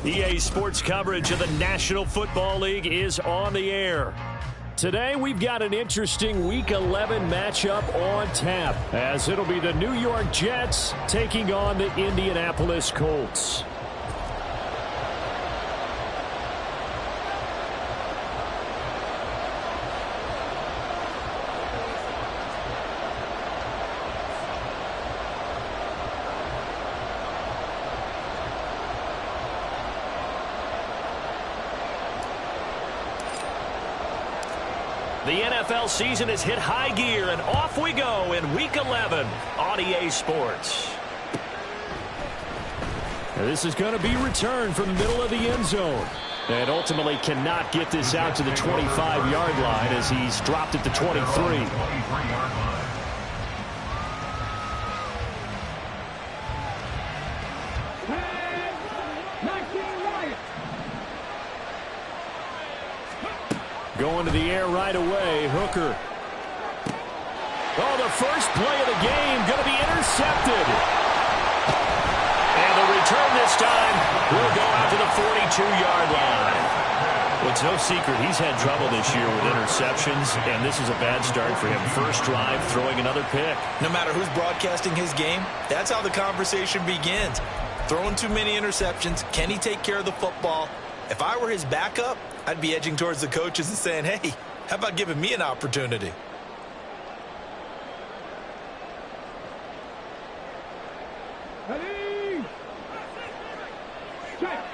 EA Sports coverage of the National Football League is on the air. Today, we've got an interesting Week 11 matchup on tap, as it'll be the New York Jets taking on the Indianapolis Colts. The NFL season has hit high gear, and off we go in Week 11 on EA Sports. And this is going to be returned from the middle of the end zone. And ultimately cannot get this out to the 25-yard line as he's dropped at the 23. Going to the air right away, Hooker. Oh, the first play of the game going to be intercepted. And the return this time will go out to the 42-yard line. Well, it's no secret he's had trouble this year with interceptions, and this is a bad start for him. First drive, throwing another pick. No matter who's broadcasting his game, that's how the conversation begins. Throwing too many interceptions, can he take care of the football? If I were his backup, I'd be edging towards the coaches and saying, hey, how about giving me an opportunity? Ready? Check.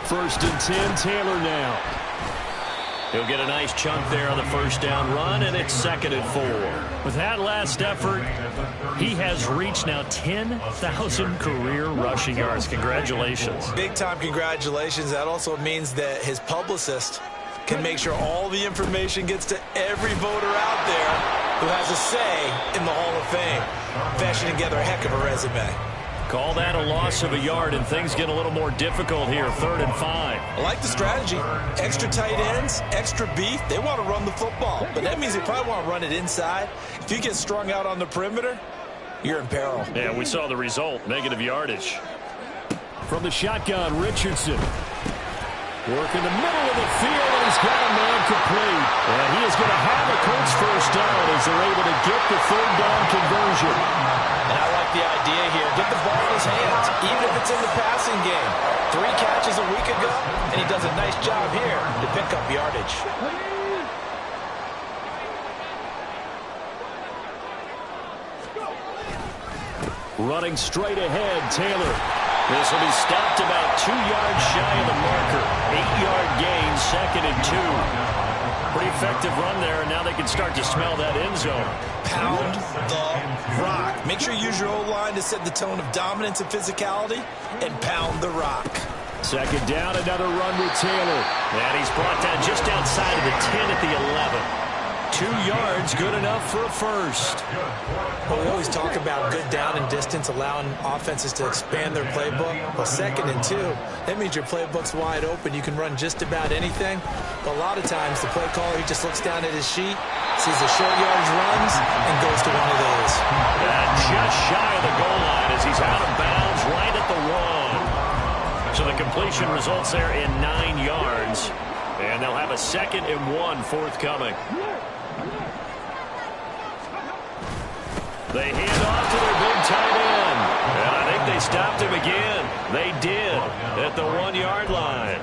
First and 10, Taylor now. He'll get a nice chunk there on the first down run, and it's 2nd and 4. With that last effort, he has reached now 10,000 career rushing yards. Congratulations. Big-time congratulations. That also means that his publicist can make sure all the information gets to every voter out there who has a say in the Hall of Fame. Fashioning together a heck of a resume. Call that a loss of a yard, and things get a little more difficult here. 3rd and 5. I like the strategy. Extra tight ends, extra beef. They want to run the football, but that means they probably want to run it inside. If you get strung out on the perimeter, you're in peril. Yeah, we saw the result. Negative yardage. From the shotgun, Richardson. Work in the middle of the field, and he's got a man complete. And he is going to have a Colts first down as they're able to get the 3rd down conversion. And I like the idea here. Get the ball in his hands, even if it's in the passing game. 3 catches a week ago, and he does a nice job here to pick up yardage. Running straight ahead, Taylor. This will be stopped about 2 yards shy of the marker. 8-yard gain, 2nd and 2. Pretty effective run there, and now they can start to smell that end zone. Pound the rock. Make sure you use your O-line to set the tone of dominance and physicality, and pound the rock. 2nd down, another run with Taylor. And he's brought down just outside of the 10 at the 11. 2 yards, good enough for a first. Well, we always talk about good down and distance, allowing offenses to expand their playbook. Well, 2nd and 2, that means your playbook's wide open. You can run just about anything. But a lot of times, the play caller, he just looks down at his sheet, sees the short yardage runs, and goes to one of those. And just shy of the goal line as he's out of bounds right at the 1. So the completion results there in 9 yards. And they'll have a 2nd and 1 forthcoming. They hand off to their big tight end. And I think they stopped him again. They did at the 1-yard line.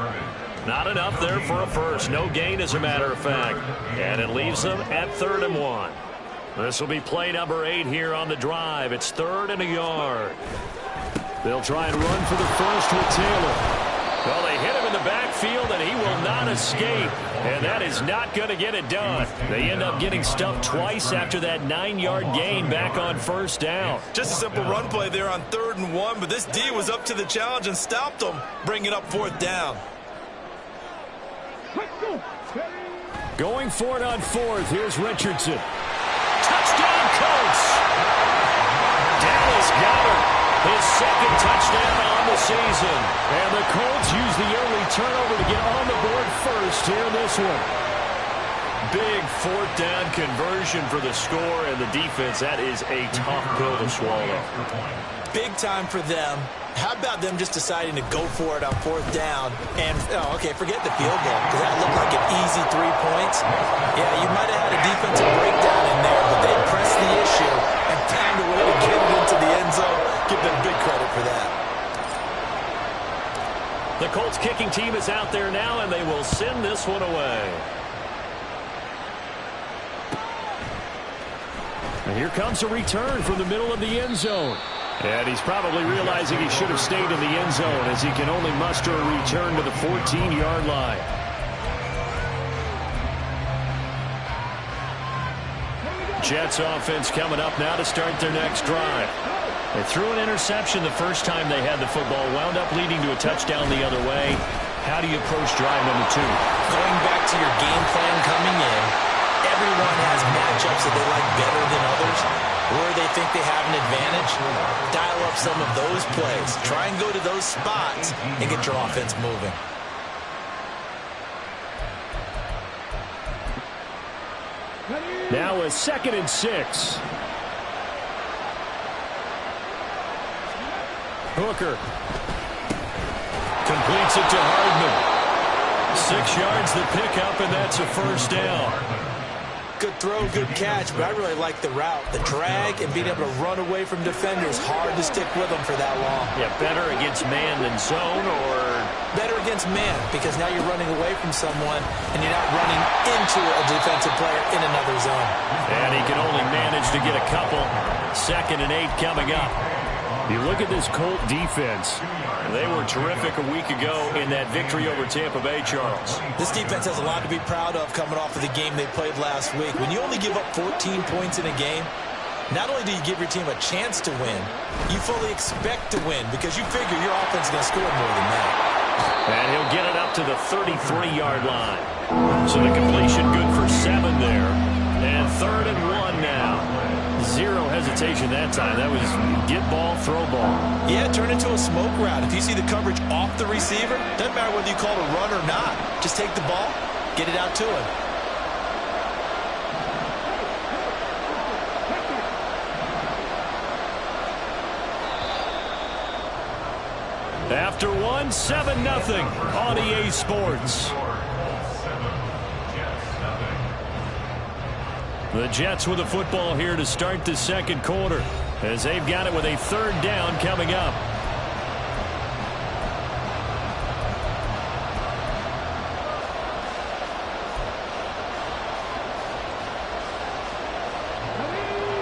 Not enough there for a first. No gain, as a matter of fact. And it leaves them at 3rd and 1. This will be play number 8 here on the drive. It's 3rd and a yard. They'll try and run for the first with Taylor. Well, they hit him in the backfield, and he will not escape. And that is not going to get it done. They end up getting stuffed twice after that 9-yard gain back on 1st down. Just a simple run play there on 3rd and 1, but this D was up to the challenge and stopped them, bringing up 4th down. Going for it on 4th. Here's Richardson. Touchdown, Colts! Dallas got it. His 2nd touchdown on the season. And the Colts use the early turnover to get on the board first here in this one. big fourth down conversion for the score and the defense. That is a tough pill to swallow. Big time for them. How about them just deciding to go for it on fourth down? And, oh, okay, forget the field goal, because that looked like an easy 3 points. Yeah, you might have had a defensive breakdown in there, but they pressed the issue and found a way to get it into the end zone. Give them big credit for that. The Colts kicking team is out there now, and they will send this one away. And here comes a return from the middle of the end zone. And he's probably realizing he should have stayed in the end zone as he can only muster a return to the 14-yard line. Jets offense coming up now to start their next drive. They threw an interception the first time they had the football, wound up leading to a touchdown the other way. How do you approach drive number 2? Going back to your game plan coming in, everyone has matchups that they like better than others. Where they think they have an advantage, dial up some of those plays. Try and go to those spots and get your offense moving. Now a 2nd and 6. Hooker completes it to Hardman. 6 yards the pickup, and that's a first down. Good throw, good catch, but I really like the route. The drag and being able to run away from defenders. Hard to stick with them for that long. Yeah, better against man than zone, or? Better against man, because now you're running away from someone and you're not running into a defensive player in another zone. And he can only manage to get a couple. 2nd and 8 coming up. You look at this Colt defense. They were terrific a week ago in that victory over Tampa Bay, Charles. This defense has a lot to be proud of coming off of the game they played last week. When you only give up 14 points in a game, not only do you give your team a chance to win, you fully expect to win because you figure your offense is going to score more than that. And he'll get it up to the 33-yard line. So the completion good for 7 there. And 3rd and 1 now. 0 hesitation that time. That was get ball, throw ball. Yeah, turn into a smoke route. If you see the coverage off the receiver, doesn't matter whether you call it a run or not. Just take the ball, get it out to him. After 1, 7-0 on EA Sports. The Jets with the football here to start the 2nd quarter as they've got it with a 3rd down coming up.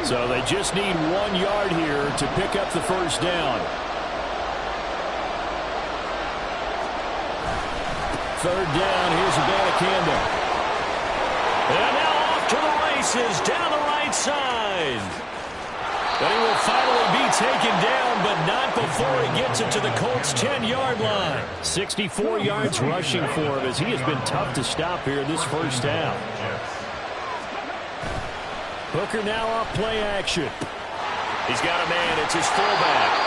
So they just need 1 yard here to pick up the first down. 3rd down, here's Abanikanda. And now off to the races down the right side. But he will finally be taken down, but not before he gets it to the Colts' 10-yard line. 64 yards rushing for him as he has been tough to stop here this first half. Hooker now off play action. He's got a man. It's his fullback.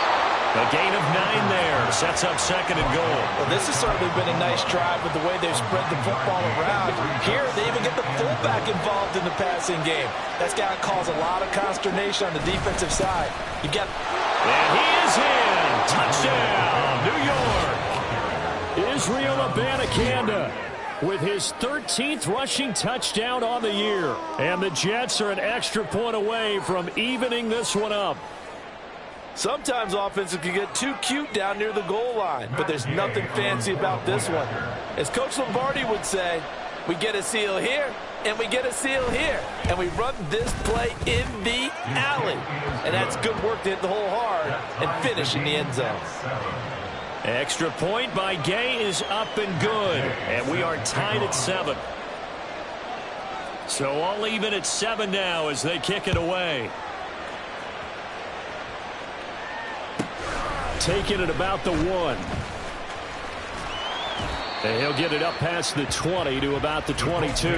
A gain of 9 there. Sets up 2nd and goal. Well, this has certainly been a nice drive with the way they've spread the football around. Here, they even get the fullback involved in the passing game. That's got to cause a lot of consternation on the defensive side. You got. And he is in. Touchdown, New York. Israel Abanikanda with his 13th rushing touchdown on the year. And the Jets are an extra point away from evening this one up. Sometimes offenses can get too cute down near the goal line, but there's nothing fancy about this one. As Coach Lombardi would say, we get a seal here, and we get a seal here, and we run this play in the alley. And that's good work to hit the hole hard and finish in the end zone. Extra point by Gay is up and good, and we are tied at 7. So all even at 7 now as they kick it away. Taking it about the 1. And he'll get it up past the 20 to about the 22.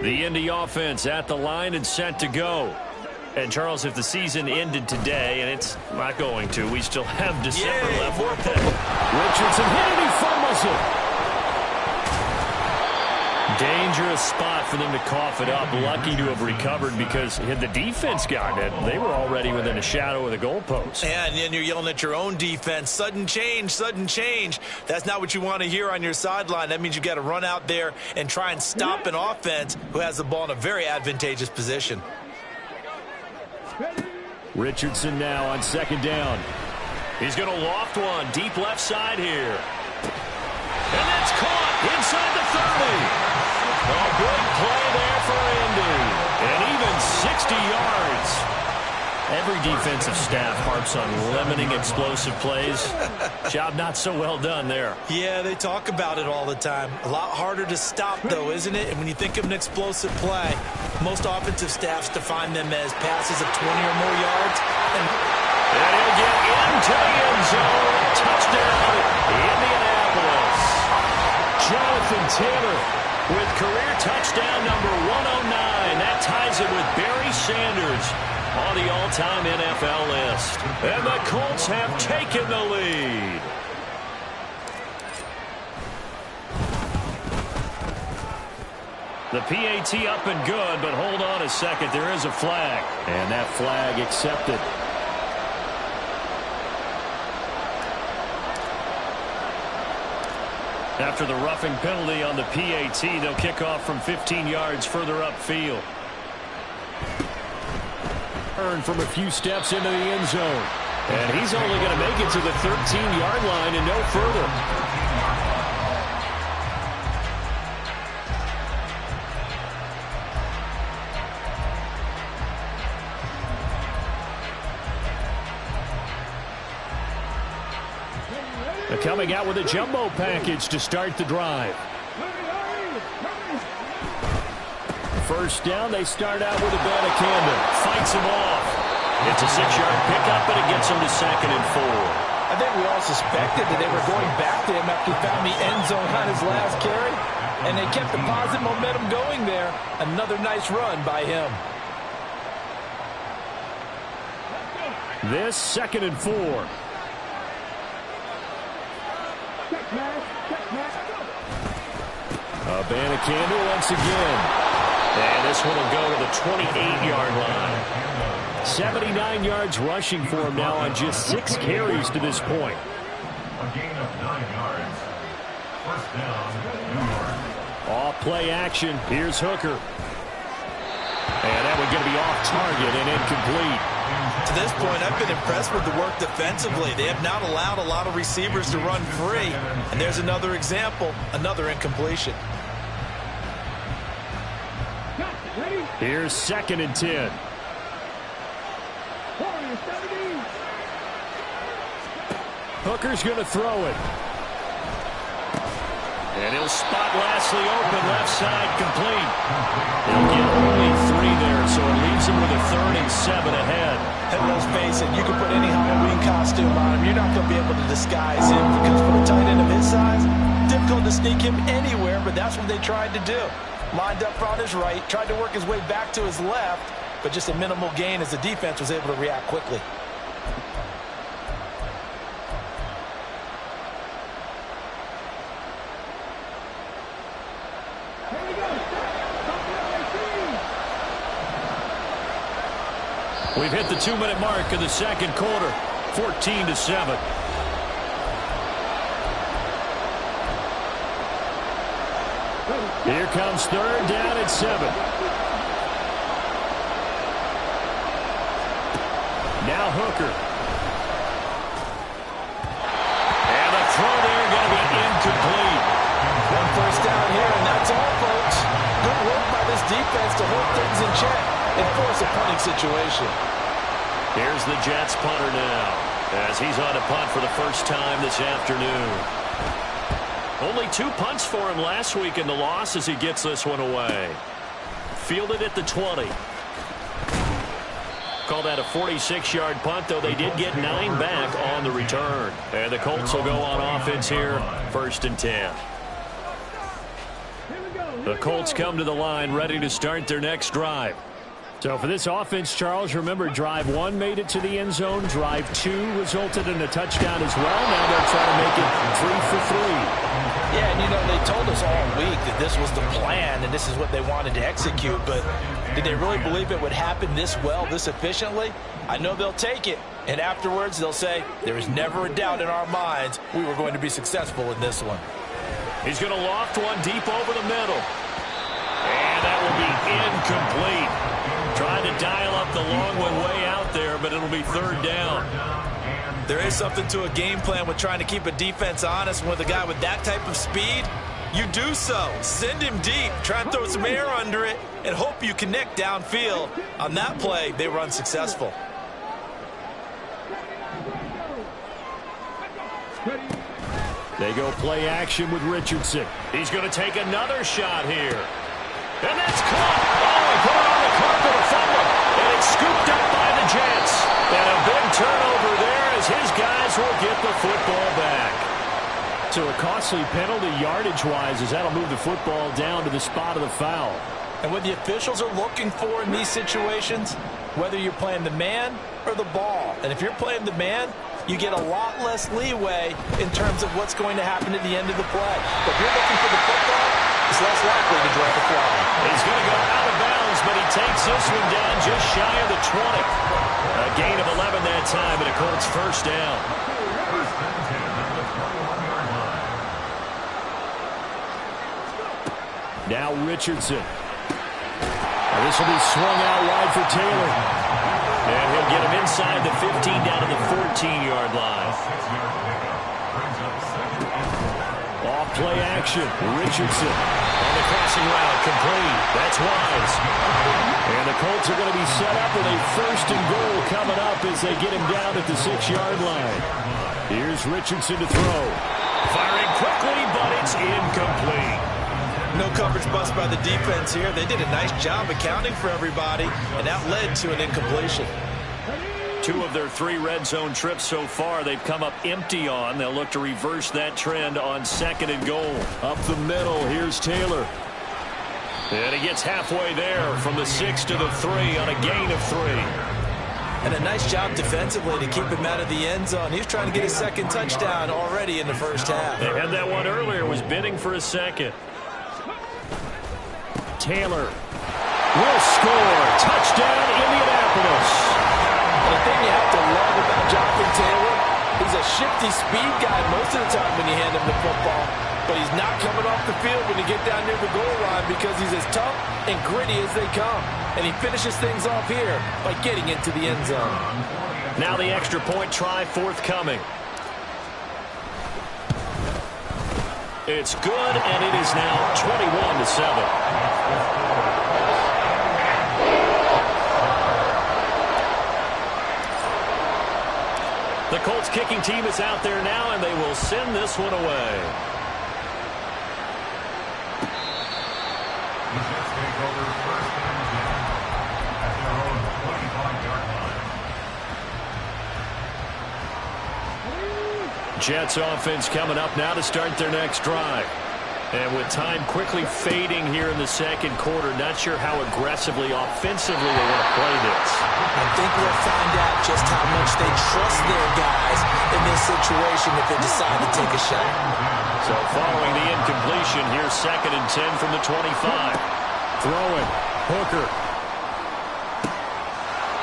The Indy offense at the line and set to go. And, Charles, if the season ended today, and it's not going to, we still have December left. Richardson hit it, he fumbled draws it. Dangerous spot for them to cough it up. Lucky to have recovered because had the defense gotten it, they were already within a shadow of the goalpost. And then you're yelling at your own defense. Sudden change, sudden change. That's not what you want to hear on your sideline. That means you got to run out there and try and stop an offense who has the ball in a very advantageous position. Richardson now on second down. He's going to loft one deep left side here. And that's caught inside the 30. A big play there for Indy. And even 60 yards. Every defensive staff harps on limiting explosive plays. Job not so well done there. Yeah, they talk about it all the time. A lot harder to stop, though, isn't it? And when you think of an explosive play, most offensive staffs define them as passes of 20 or more yards. And he'll get into the end zone. Touchdown, Indianapolis. Jonathan Taylor with career touchdown number 109. That ties it with Barry Sanders on the all-time NFL list. And the Colts have taken the lead. The PAT up and good, but hold on a second. There is a flag. And that flag accepted. After the roughing penalty on the PAT, they'll kick off from 15 yards further upfield. Earned from a few steps into the end zone. And he's only going to make it to the 13-yard line and no further. They're coming out with a jumbo package to start the drive. First down, they start out with a Camden. Fights him off. It's a 6-yard pickup, but it gets him to 2nd and 4. I think we all suspected that they were going back to him after he found the end zone on his last carry, and they kept the positive momentum going there. Another nice run by him. This 2nd and 4. Camden once again. And this one will go to the 28-yard line. 79 yards rushing for him now on just 6 carries to this point. A gain of 9 yards. First down, New York. Off play action. Here's Hooker. And that one going to be off target and incomplete. To this point, I've been impressed with the work defensively. They have not allowed a lot of receivers to run free. And there's another example, another incompletion. Here's 2nd and 10. Hooker's going to throw it. And he'll spot Lashley open, left side, complete. He'll get only 3 there, so it leaves him with a 3rd and 7 ahead. And let's face it, you can put any Halloween costume on him. You're not going to be able to disguise him because for a tight end of his size, difficult to sneak him anywhere, but that's what they tried to do. Lined up on his right, tried to work his way back to his left, but just a minimal gain as the defense was able to react quickly. We've hit the 2-minute mark of the second quarter, 14-7. Here comes 3rd down and 7. Now Hooker. And the throw there going to be incomplete. 1 first down here, and that's all, folks. Good work by this defense to hold things in check and force a punting situation. Here's the Jets punter now as he's on a punt for the first time this afternoon. Only 2 punts for him last week in the loss as he gets this one away. Fielded at the 20. Call that a 46-yard punt, though they did get 9 back on the return. And the Colts will go on offense here, 1st and 10. The Colts come to the line ready to start their next drive. So for this offense, Charles, remember drive 1 made it to the end zone. Drive 2 resulted in a touchdown as well. Now they're trying to make it 3 for 3. Yeah, and you know, they told us all week that this was the plan and this is what they wanted to execute, but did they really believe it would happen this well, this efficiently? I know they'll take it, and afterwards they'll say, there is never a doubt in our minds we were going to be successful in this one. He's going to loft one deep over the middle. And that will be incomplete. Trying to dial up the long one way out there, but it'll be third down. There is something to a game plan with trying to keep a defense honest. With a guy with that type of speed, you do so. Send him deep, try and throw some air under it, and hope you connect downfield. On that play, they were unsuccessful. They go play action with Richardson. He's going to take another shot here. And that's caught. Oh, he put it on the carpet, a fumble. And it's scooped up by the Jets. And a big turnover there as his guys will get the football back. So a costly penalty yardage-wise as that'll move the football down to the spot of the foul. And what the officials are looking for in these situations, whether you're playing the man or the ball. And if you're playing the man, you get a lot less leeway in terms of what's going to happen at the end of the play. But if you're looking for the football, it's less likely to draw the flag. He's going to go out of bounds, but he takes this one down just shy of the 20. A gain of 11 that time, and a Colts first down. Now Richardson. Now this will be swung out wide for Taylor. And he'll get him inside the 15 down to the 14-yard line. Off play action. Richardson. On the crossing route, complete. That's Wise. And the Colts are going to be set up with a first and goal coming up as they get him down at the 6-yard line. Here's Richardson to throw. Firing quickly, but it's incomplete. No coverage bust by the defense here. They did a nice job accounting for everybody, and that led to an incompletion. 2 of their 3 red zone trips so far they've come up empty on. They'll look to reverse that trend on second and goal. Up the middle, here's Taylor. And he gets halfway there from the 6 to the 3 on a gain of 3. And a nice job defensively to keep him out of the end zone. He's trying to get his second touchdown already in the first half. They had that one earlier, was bidding for a second. Taylor will score. Touchdown, Indianapolis. And the thing you have to love about Jonathan Taylor, he's a shifty speed guy most of the time when you hand him the football. But he's not coming off the field when you get down near the goal line because he's as tough and gritty as they come. And he finishes things off here by getting into the end zone. Now the extra point try forthcoming. It's good, and it is now 21-7. The Colts kicking team is out there now, and they will send this one away. The Jets take over first and 10 at their own 25-yard line. Jets offense coming up now to start their next drive. And with time quickly fading here in the second quarter, not sure how aggressively, offensively they want to play this. I think we'll find out just how much they trust their guys in this situation if they decide to take a shot. So following the incompletion, here's second and 10 from the 25. Throwing. Hooker.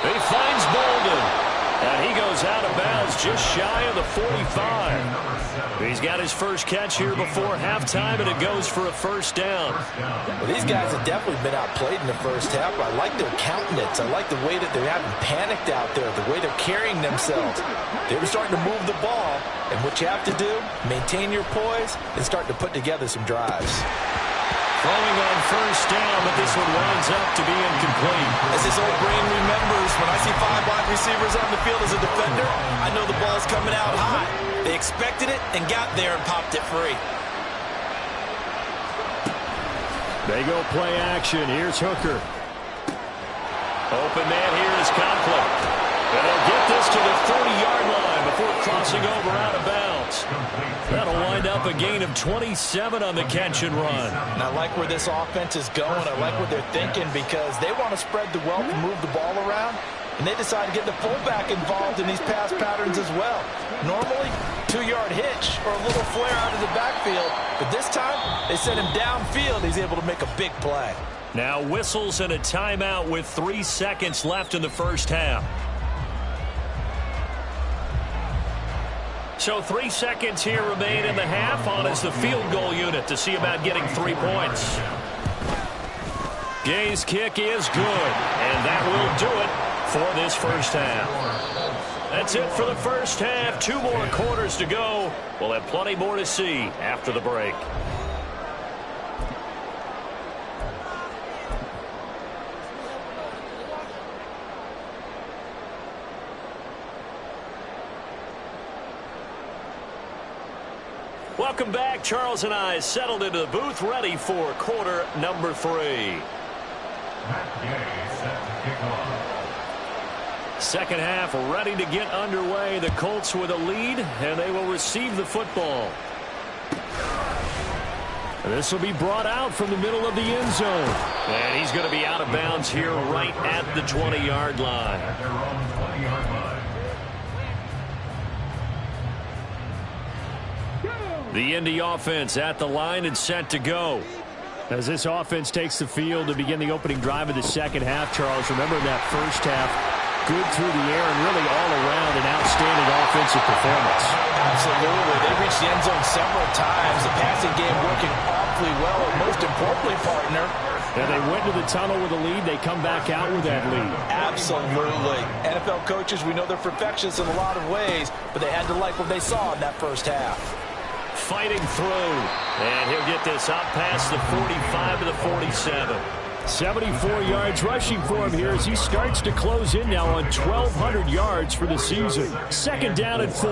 He finds Bolden. And he goes out of bounds just shy of the 45. He's got his first catch here before halftime, and it goes for a first down. Well, these guys have definitely been outplayed in the first half. I like their countenance. I like the way that they haven't panicked out there, the way they're carrying themselves. They were starting to move the ball, and what you have to do, maintain your poise and start to put together some drives. Throwing on first down, but this one winds up to be incomplete. As his old brain remembers, when I see 5 wide receivers on the field as a defender, I know the ball's coming out high. They expected it and got there and popped it free. They go play action. Here's Hooker. Open man here is Conklin. And they'll get this to the 30-yard line before crossing over out of bounds. That'll wind up a gain of 27 on the catch and run. And I like where this offense is going. I like what they're thinking because they want to spread the wealth and move the ball around. And they decide to get the fullback involved in these pass patterns as well. Normally, 2 2-yard hitch or a little flare out of the backfield. But this time, they sent him downfield. He's able to make a big play. Now whistles and a timeout with 3 seconds left in the first half. So 3 seconds here remain in the half. On is the field goal unit to see about getting 3 points. Gay's kick is good, and that will do it for this first half. That's it for the first half. 2 more quarters to go. We'll have plenty more to see after the break. Welcome back. Charles and I settled into the booth, ready for quarter number 3. Second half ready to get underway. The Colts with a lead, and they will receive the football. This will be brought out from the middle of the end zone. And he's going to be out of bounds here right at the 20-yard line. The Indy offense at the line and set to go. As this offense takes the field to begin the opening drive of the second half, Charles, remember that first half, good through the air and really all around an outstanding offensive performance. Absolutely. They reached the end zone several times. The passing game working awfully well. And most importantly, partner, and they went to the tunnel with a lead. They come back out with that lead. Absolutely. NFL coaches, we know they're perfectionists in a lot of ways, but they had to like what they saw in that first half. Fighting through, and he'll get this out past the 45 to the 47. 74 yards rushing for him here as he starts to close in now on 1,200 yards for the season. Second down and 4.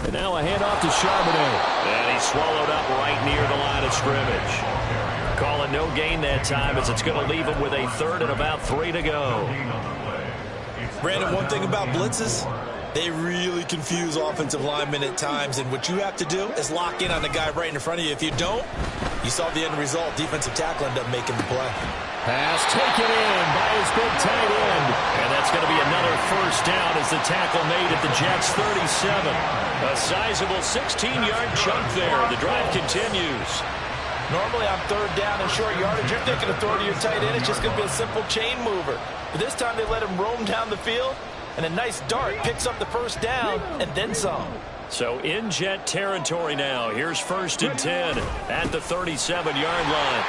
And now a handoff to Charbonnet. And he's swallowed up right near the line of scrimmage. Calling no gain that time as it's going to leave him with a third and about 3 to go. Brandon, one thing about blitzes, they really confuse offensive linemen at times, and what you have to do is lock in on the guy right in front of you. If you don't, you saw the end result. Defensive tackle ended up making the play. Pass taken in by his big tight end. And that's going to be another first down as the tackle made at the Jets' 37. A sizable 16-yard chunk there. The drive continues. Normally on third down and short yardage, you're thinking of throwing to your tight end. It's just going to be a simple chain mover. But this time they let him roam down the field, and a nice dart picks up the first down and then some. So in Jet territory now. Here's first and 10 at the 37-yard line.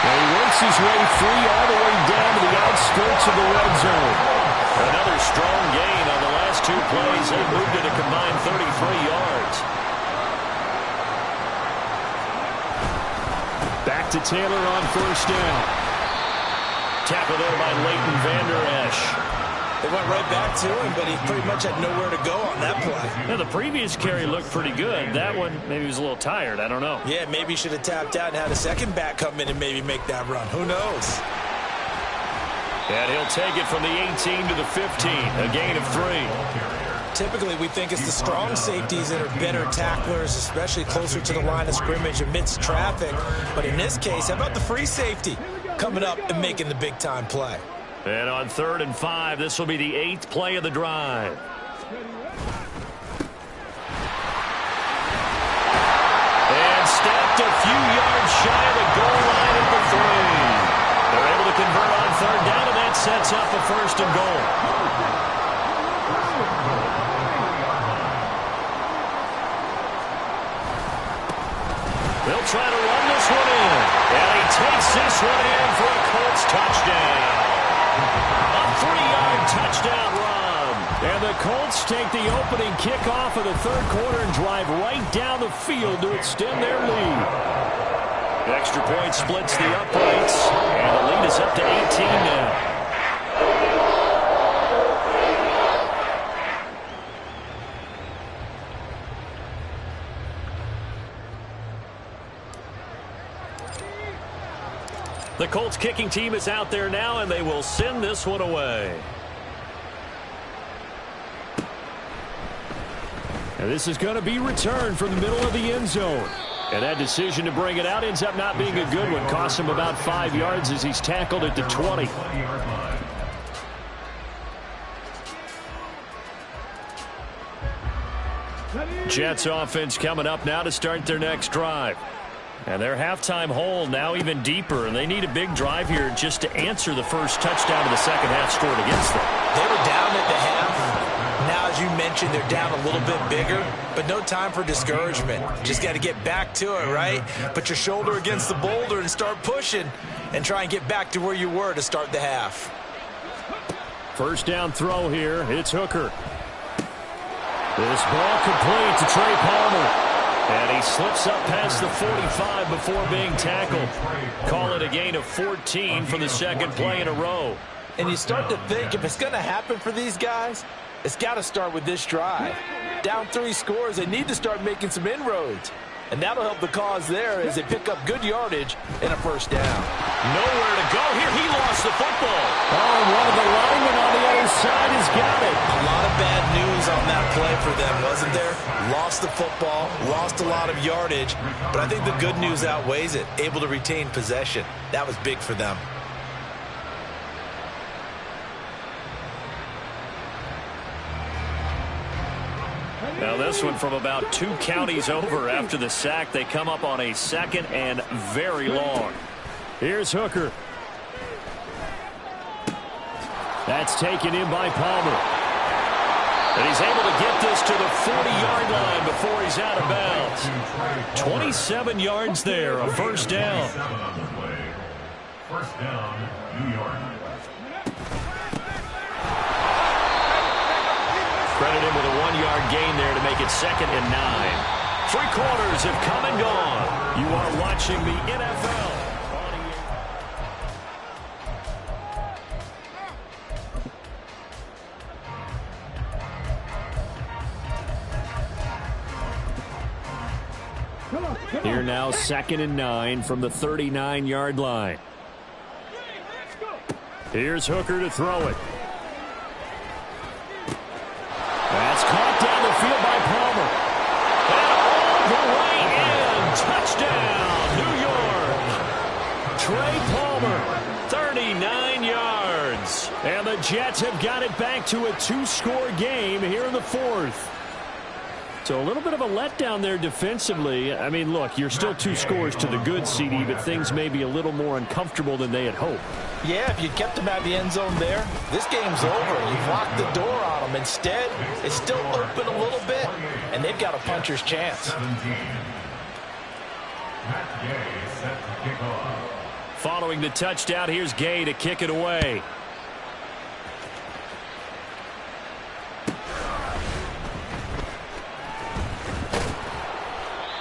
Well, he works his way free all the way down to the outskirts of the red zone. Another strong gain on the last 2 plays. They moved it a combined 33 yards. Back to Taylor on first down. Tackled there by Leighton Vander Esch. They went right back to him, but he pretty much had nowhere to go on that play. Now, the previous carry looked pretty good. That one, maybe he was a little tired. I don't know. Yeah, maybe he should have tapped out and had a second back come in and maybe make that run. Who knows? And he'll take it from the 18 to the 15. A gain of 3. Typically, we think it's the strong safeties that are better tacklers, especially closer to the line of scrimmage amidst traffic. But in this case, how about the free safety coming up and making the big-time play? And on 3rd and 5, this will be the 8th play of the drive. And stepped a few yards shy of the goal line at the 3. They're able to convert on 3rd down, and that sets up a 1st and goal. They'll try to run this one in. And he takes this one in for a Colts touchdown. A 3-yard touchdown run. And the Colts take the opening kickoff of the 3rd quarter and drive right down the field to extend their lead. The extra point splits the uprights. And the lead is up to 18 now. The Colts kicking team is out there now, and they will send this one away. And this is going to be returned from the middle of the end zone. And that decision to bring it out ends up not being a good one. Costs him about 5 yards as he's tackled at the 20. Jets offense coming up now to start their next drive. And their halftime hole now even deeper, and they need a big drive here just to answer the first touchdown of the second half scored against them. They were down at the half. Now, as you mentioned, they're down a little bit bigger, but no time for discouragement. Just got to get back to it, right? Put your shoulder against the boulder and start pushing and try and get back to where you were to start the half. First down throw here. It's Hooker. This ball complete to Trey Palmer. And he slips up past the 45 before being tackled. Call it a gain of 14 for the second play in a row. And you start to think if it's going to happen for these guys, it's got to start with this drive. Down 3 scores, they need to start making some inroads. And that'll help the cause there as they pick up good yardage and a first down. Nowhere to go here. He lost the football. Oh, and one of the linemen on the other side has got it. A lot of bad news on that play for them, wasn't there? Lost the football, lost a lot of yardage, but I think the good news outweighs it. Able to retain possession. That was big for them. Now this one from about 2 counties over after the sack. They come up on a second and very long. Here's Hooker. That's taken in by Palmer. And he's able to get this to the 40-yard line before he's out of bounds. 27 yards there, a first down. First down, New York. Credit him with a 1-yard gain there to make it 2nd and 9. 3 quarters have come and gone. You are watching the NFL. Here now 2nd and 9 from the 39-yard line. Here's Hooker to throw it. That's caught down the field by Palmer. And all the way in. Touchdown, New York. Trey Palmer, 39 yards. And the Jets have got it back to a 2-score game here in the 4th. So a little bit of a letdown there defensively. I mean, look, you're still 2 scores to the good, CD, but things may be a little more uncomfortable than they had hoped. Yeah, if you kept them at the end zone there, this game's over. You've locked the door on them. Instead, it's still open a little bit, and they've got a puncher's chance. 17. Matt Gay set to kick off. Following the touchdown, here's Gay to kick it away.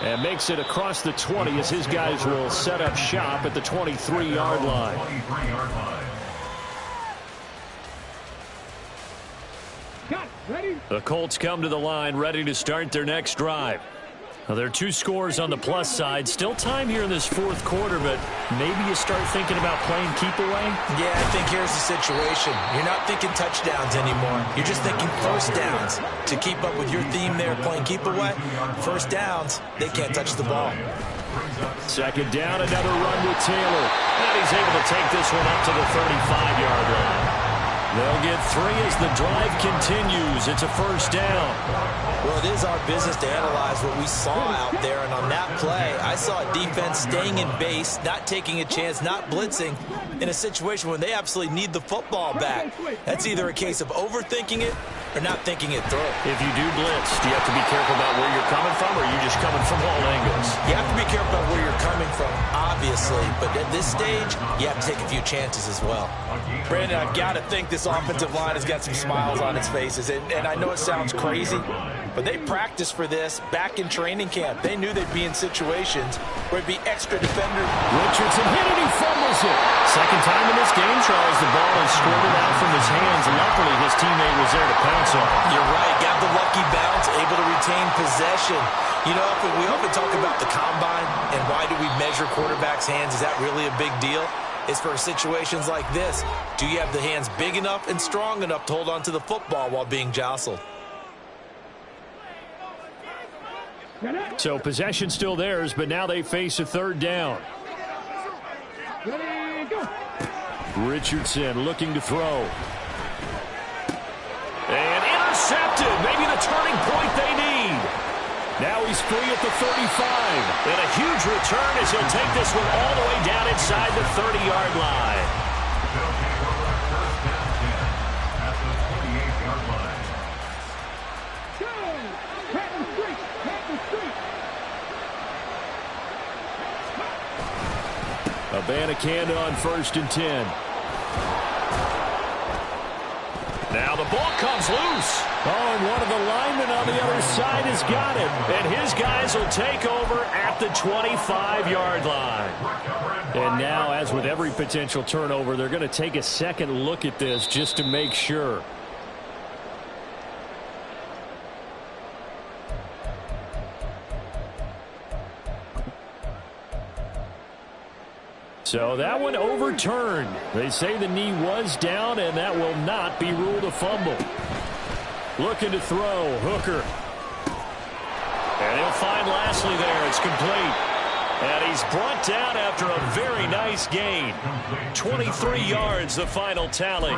And makes it across the 20 as his guys will set up shop at the 23-yard line. 23-yard line. The Colts come to the line ready to start their next drive. Now, there are 2 scores on the plus side. Still time here in this 4th quarter, but maybe you start thinking about playing keep away? Yeah, I think here's the situation. You're not thinking touchdowns anymore. You're just thinking first downs. To keep up with your theme there, playing keep away, first downs, they can't touch the ball. 2nd down, another run with Taylor. And he's able to take this one up to the 35-yard line. They'll get 3 as the drive continues. It's a first down. Well, it is our business to analyze what we saw out there, and on that play, I saw a defense staying in base, not taking a chance, not blitzing, in a situation when they absolutely need the football back. That's either a case of overthinking it or not thinking it through. If you do blitz, do you have to be careful about where you're coming from, or are you just coming from all angles? You have to be careful about where you're coming from, obviously, but at this stage, you have to take a few chances as well. Brandon, I've got to think this offensive line has got some smiles on its faces, and I know it sounds crazy, but they practiced for this back in training camp. They knew they'd be in situations where it'd be extra defender. Richardson hit it, he fumbles it. Second time in this game, Charles, the ball is squirted out from his hands. Luckily, his teammate was there to pounce on it. You're right, got the lucky bounce, able to retain possession. You know, we often talk about the combine and why do we measure quarterbacks' hands? Is that really a big deal? It's for situations like this. Do you have the hands big enough and strong enough to hold on to the football while being jostled? So possession still theirs, but now they face a 3rd down. Richardson looking to throw. And intercepted. Maybe the turning point they need. Now he's free at the 35. And a huge return as he'll take this one all the way down inside the 30-yard line. They'll take over first down 10 at the 28-yard line. Abanikanda on 1st and 10. Now the ball comes loose. Oh, and one of the linemen on the other side has got it. And his guys will take over at the 25-yard line. And now, as with every potential turnover, they're going to take a second look at this just to make sure. So that one overturned. They say the knee was down, and that will not be ruled a fumble. Looking to throw, Hooker. And he'll find Lashley there. It's complete. And he's brought down after a very nice gain. 23 yards, the final tally.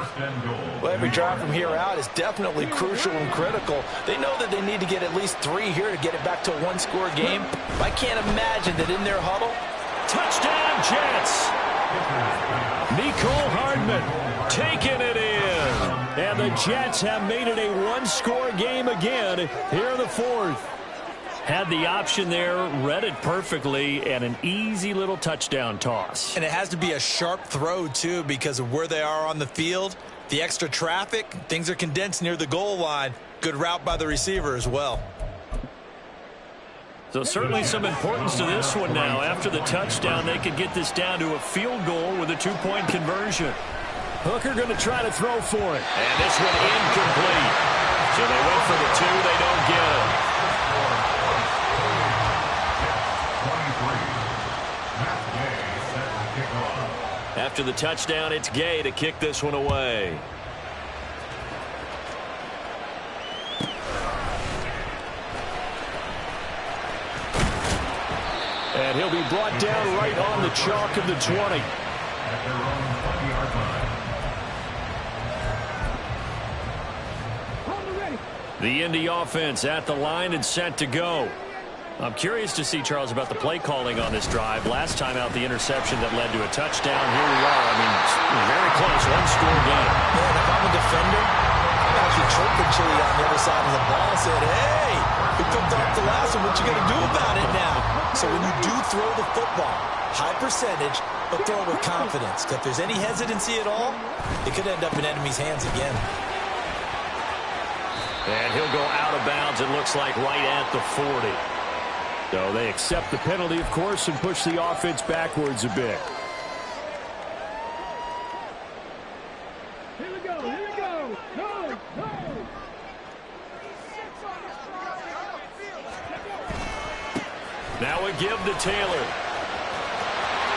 Well, every drive from here out is definitely crucial and critical. They know that they need to get at least 3 here to get it back to a one-score game. I can't imagine that in their huddle. Touchdown, Jets. Mecole Hardman taking it in. And the Jets have made it a one-score game again here in the 4th. Had the option there, read it perfectly, and an easy little touchdown toss. And it has to be a sharp throw, too, because of where they are on the field. The extra traffic, things are condensed near the goal line. Good route by the receiver as well. So certainly some importance to this one now. After the touchdown, they could get this down to a field goal with a 2-point conversion. Hooker going to try to throw for it. And this one incomplete. So they went for the 2. They don't get it. After the touchdown, it's Gay to kick this one away. And he'll be brought down right on the chalk of the 20. At their own 20-yard line. The Indy offense at the line and set to go. I'm curious to see, Charles, about the play calling on this drive. Last time out, the interception that led to a touchdown. Here we are. I mean, very close, one-score game. Man, if I'm a defender, I'm actually chirping Chili on the other side of the ball and said, hey, we picked off the last one. What you going to do about it now? So when you do throw the football, high percentage, but throw it with confidence. If there's any hesitancy at all, it could end up in enemy's hands again. And he'll go out of bounds, it looks like, right at the 40. So they accept the penalty, of course, and push the offense backwards a bit. Here we go, here we go. Go, go. Now a give to Taylor.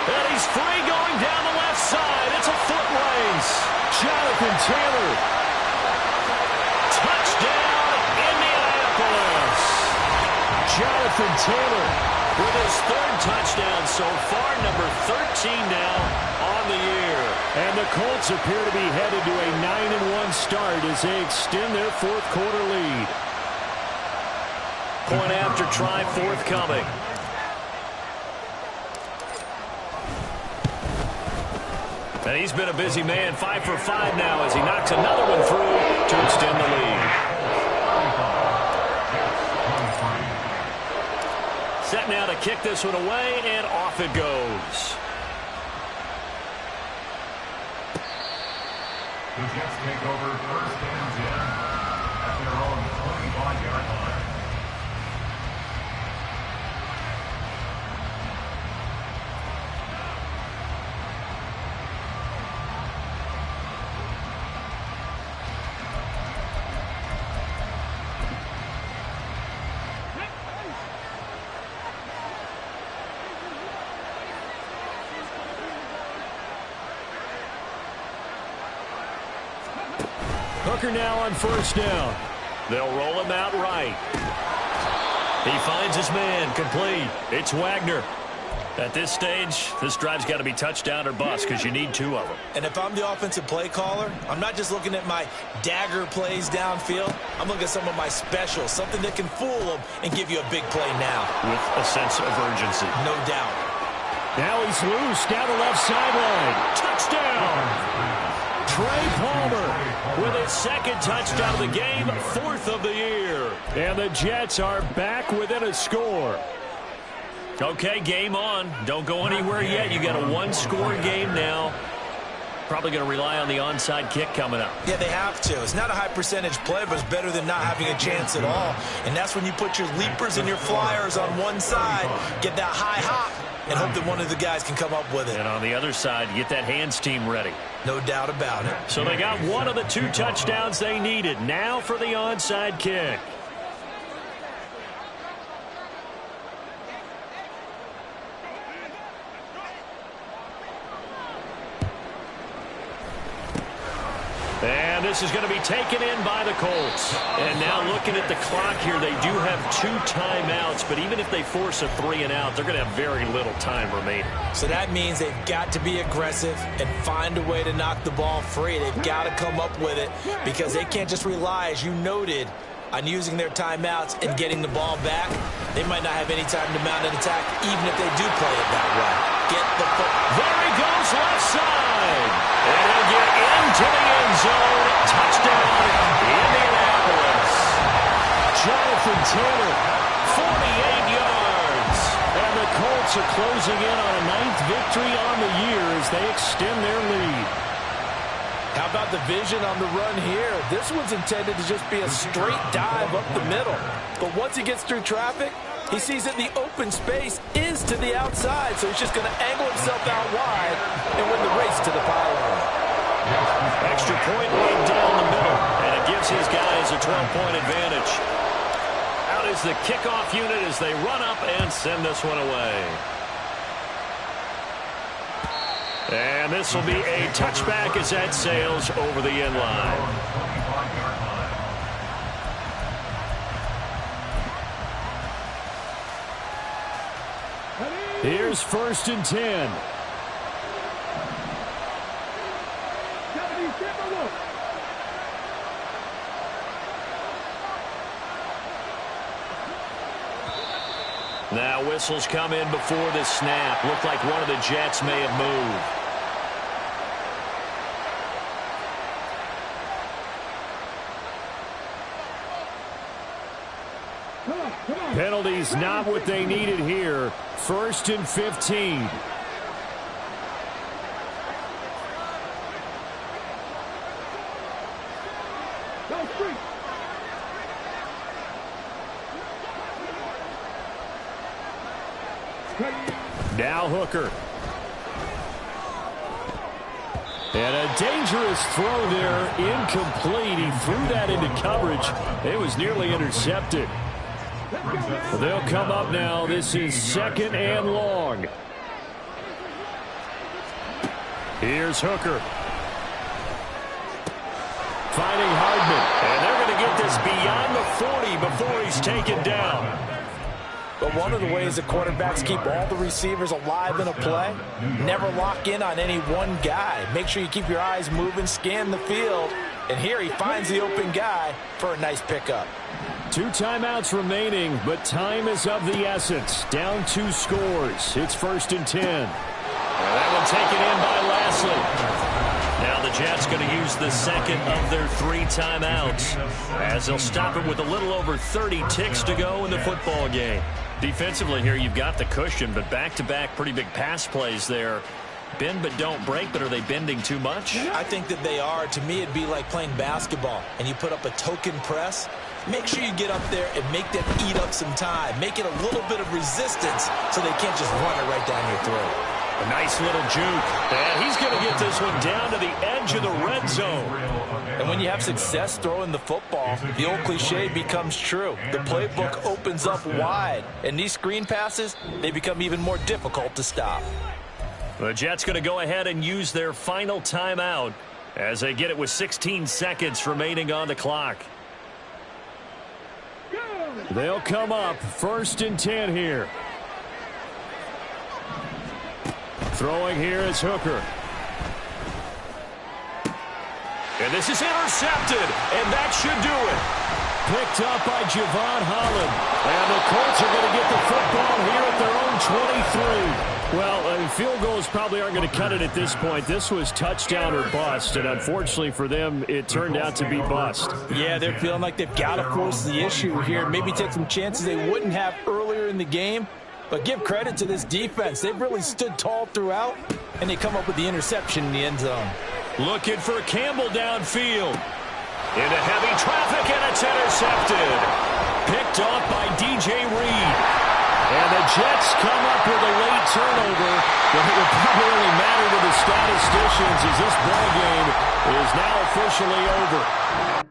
And he's free going down the left side. It's a foot race. Jonathan Taylor. Touchdown, Indianapolis. Jonathan Taylor with his 3rd touchdown so far, number 13 now on the year. And the Colts appear to be headed to a 9-1 start as they extend their 4th quarter lead. Point after try forthcoming. And he's been a busy man, 5 for 5 now as he knocks another one through to extend the lead. Set now to kick this one away, and off it goes. The Jets take over first and 10 at their own 25-yard line. Hooker now on 1st down. They'll roll him out right. He finds his man, complete. It's Wagner. At this stage, this drive's got to be touchdown or bust because you need 2 of them. And if I'm the offensive play caller, I'm not just looking at my dagger plays downfield. I'm looking at some of my specials, something that can fool them and give you a big play now. With a sense of urgency. No doubt. Now he's loose down the left sideline. Touchdown! Trey Palmer with his 2nd touchdown of the game, 4th of the year. And the Jets are back within a score. Okay, game on. Don't go anywhere yet. You got a 1-score game now. Probably going to rely on the onside kick coming up. Yeah, they have to. It's not a high percentage play, but it's better than not having a chance at all. And that's when you put your leapers and your flyers on one side, get that high hop, and hope that one of the guys can come up with it. And on the other side, get that hands team ready. No doubt about it. So they got one of the 2 touchdowns they needed. Now for the onside kick. And this is going to be taken in by the Colts. And now looking at the clock here, they do have 2 timeouts, but even if they force a 3-and-out, they're going to have very little time remaining. So that means they've got to be aggressive and find a way to knock the ball free. They've got to come up with it because they can't just rely, as you noted, on using their timeouts and getting the ball back. They might not have any time to mount an attack, even if they do play it that way. Get the football. There he goes, left side. And he'll get into the end zone. Touchdown, Indianapolis. Jonathan Taylor, 48 yards. And the Colts are closing in on a 9th victory on the year as they extend their lead. How about the vision on the run here? This one's intended to just be a straight dive up the middle. But once he gets through traffic, he sees that the open space is to the outside, so he's just going to angle himself out wide and win the race to the pylon. Extra point laid down the middle, and it gives his guys a 12-point advantage. Out is the kickoff unit as they run up and send this one away. And this will be a touchback as that sails over the end line. Here's 1st and 10. Now whistles come in before the snap. Looked like one of the Jets may have moved. Penalties not what they needed here. 1st and 15. Now Hooker. And a dangerous throw there, incomplete. He threw that into coverage. It was nearly intercepted. They'll come up now. This is 2nd and long. Here's Hooker. Finding Hardman. And they're going to get this beyond the 40 before he's taken down. But one of the ways that quarterbacks keep all the receivers alive in a play, never lock in on any one guy. Make sure you keep your eyes moving, scan the field. And here he finds the open guy for a nice pickup. 2 timeouts remaining, but time is of the essence. Down 2 scores. It's 1st and 10. That one taken in by Lashley. Now the Jets going to use the 2nd of their 3 timeouts as they'll stop it with a little over 30 ticks to go in the football game. Defensively here, you've got the cushion, but back-to-back pretty big pass plays there. Bend but don't break, but are they bending too much? I think that they are. To me, it'd be like playing basketball, and you put up a token press. Make sure you get up there and make them eat up some time. Make it a little bit of resistance so they can't just run it right down your throat. A nice little juke. And he's going to get this one down to the edge of the red zone. And when you have success throwing the football, the old cliche becomes true. The playbook opens up wide. And these screen passes, they become even more difficult to stop. The Jets going to go ahead and use their final timeout as they get it with 16 seconds remaining on the clock. They'll come up 1st and 10 here. Throwing here is Hooker. And this is intercepted, and that should do it. Picked up by Javon Holland. And the Colts are going to get the football here at their own 23. Well, field goals probably aren't going to cut it at this point. This was touchdown or bust, and unfortunately for them, it turned out to be bust. Yeah, they're feeling like they've got to force the issue here. Maybe take some chances they wouldn't have earlier in the game. But give credit to this defense. They've really stood tall throughout, and they come up with the interception in the end zone. Looking for Campbell downfield. Into heavy traffic, and it's intercepted. Picked off by DJ Reed. And the Jets come up with a late turnover, but it will probably only matter to the statisticians as this ball game is now officially over.